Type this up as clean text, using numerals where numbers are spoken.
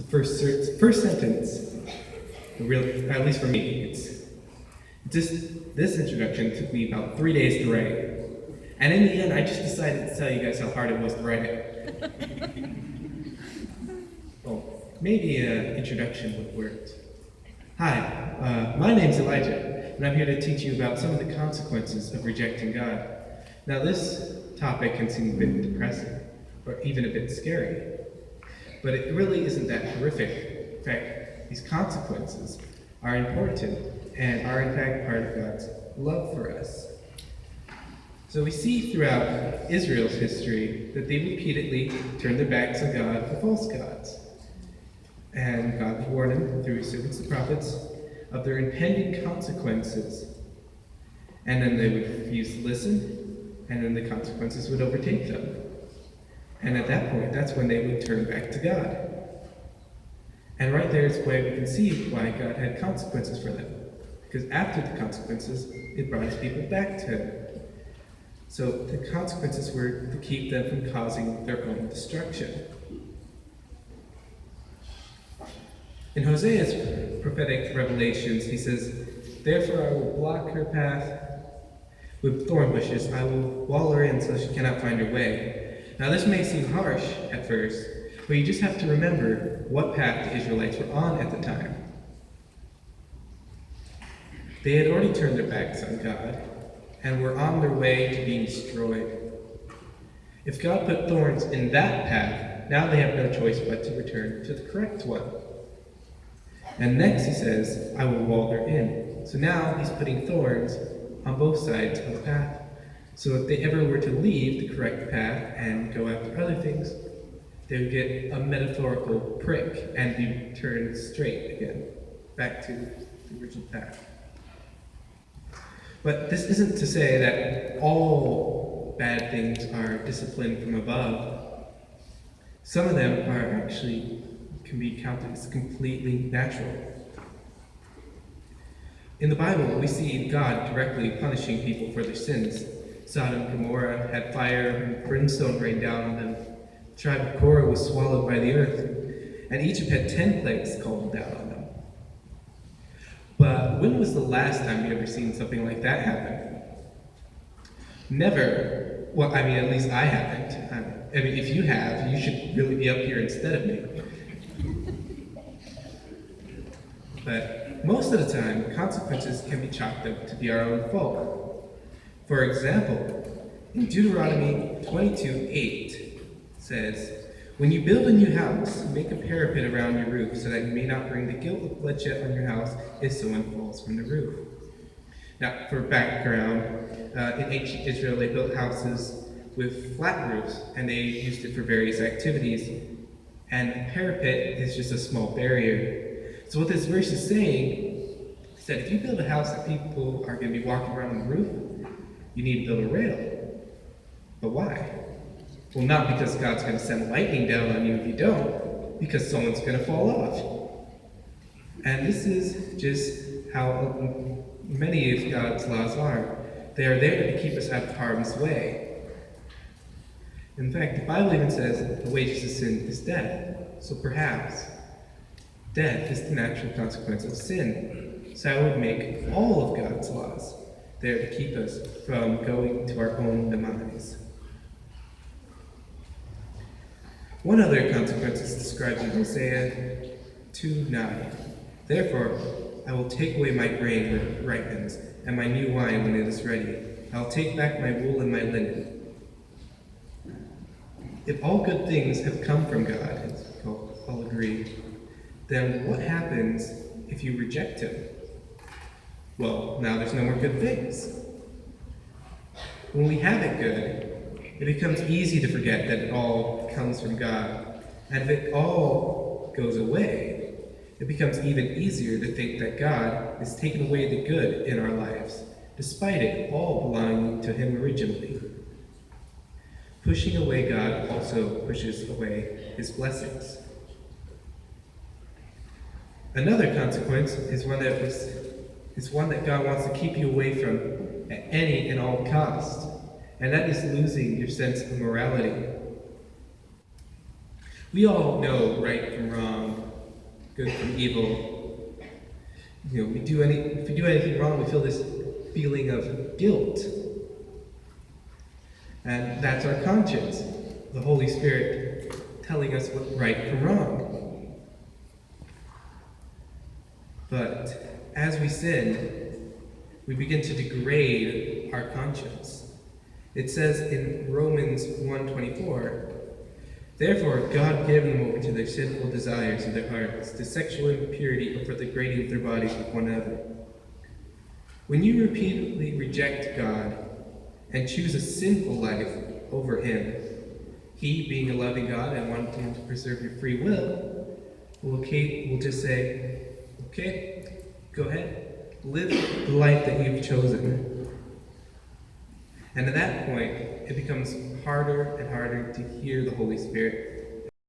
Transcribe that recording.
first sentence, really, at least for me, it's just this introduction took me about 3 days to write. And in the end, I just decided to tell you guys how hard it was to write it. Well, maybe an introduction would work. Hi, my name's Elijah, and I'm here to teach you about some of the consequences of rejecting God. Now, this topic can seem a bit depressing, or even a bit scary, but it really isn't that horrific. In fact, these consequences are important and are in fact part of God's love for us. So we see throughout Israel's history that they repeatedly turned their backs on God for false gods. And God would warn them through his servants, the prophets, of their impending consequences. And then they would refuse to listen, and then the consequences would overtake them. And at that point, that's when they would turn back to God. And right there is where we can see why God had consequences for them. Because after the consequences, it brought his people back to him. So the consequences were to keep them from causing their own destruction. In Hosea's prophetic revelations, he says, "Therefore I will block her path with thorn bushes. I will wall her in so she cannot find her way." Now this may seem harsh at first, but you just have to remember what path the Israelites were on at the time. They had already turned their backs on God and were on their way to being destroyed. If God put thorns in that path, now they have no choice but to return to the correct one. And next he says, "I will wall her in." So now he's putting thorns on both sides of the path. So if they ever were to leave the correct path and go after other things, they would get a metaphorical prick and be turned straight again, back to the original path. But this isn't to say that all bad things are disciplined from above. Some of them are actually can be counted as completely natural. In the Bible, we see God directly punishing people for their sins. Sodom and Gomorrah had fire and brimstone rain down on them. The tribe of Korah was swallowed by the earth, and Egypt had 10 plagues called down on them. But when was the last time you ever seen something like that happen? Never. Well, I mean, at least I haven't. I mean, if you have, you should really be up here instead of me. But most of the time, consequences can be chalked up to be our own fault. For example, in Deuteronomy 22:8 says, "When you build a new house, make a parapet around your roof so that you may not bring the guilt of bloodshed on your house if someone falls from the roof." Now, for background, in ancient Israel, they built houses with flat roofs, and they used it for various activities. And a parapet is just a small barrier. So what this verse is saying is that if you build a house that people are going to be walking around on the roof, you need to build a rail. But why? Well, not because God's going to send lightning down on you if you don't, because someone's going to fall off. And this is just how many of God's laws are. They are there to keep us out of harm's way. In fact, the Bible even says the wages of sin is death. So perhaps death is the natural consequence of sin. So I would make all of God's laws there to keep us from going to our own demise. One other consequence is described in Hosea 2:9. "Therefore, I will take away my grain when it ripens, and my new wine when it is ready. I'll take back my wool and my linen." If all good things have come from God, as we all agree, then what happens if you reject him? Well, now there's no more good things. When we have it good, it becomes easy to forget that it all comes from God. And if it all goes away, it becomes even easier to think that God has taken away the good in our lives, despite it all belonging to him originally. Pushing away God also pushes away his blessings. Another consequence is one that God wants to keep you away from at any and all cost, and that is losing your sense of morality. We all know right from wrong, good from evil. You know, if we do anything wrong, we feel this feeling of guilt. And that's our conscience, the Holy Spirit telling us what's right from wrong. But as we sin, we begin to degrade our conscience. It says in Romans 1:24, therefore God gave them over to their sinful desires of their hearts, to sexual impurity and for the degrading of their bodies with one another. When you repeatedly reject God and choose a sinful life over Him, He, being a loving God and wanting to preserve your free will just say, okay, go ahead, live the life that you've chosen. And at that point, it becomes harder and harder to hear the Holy Spirit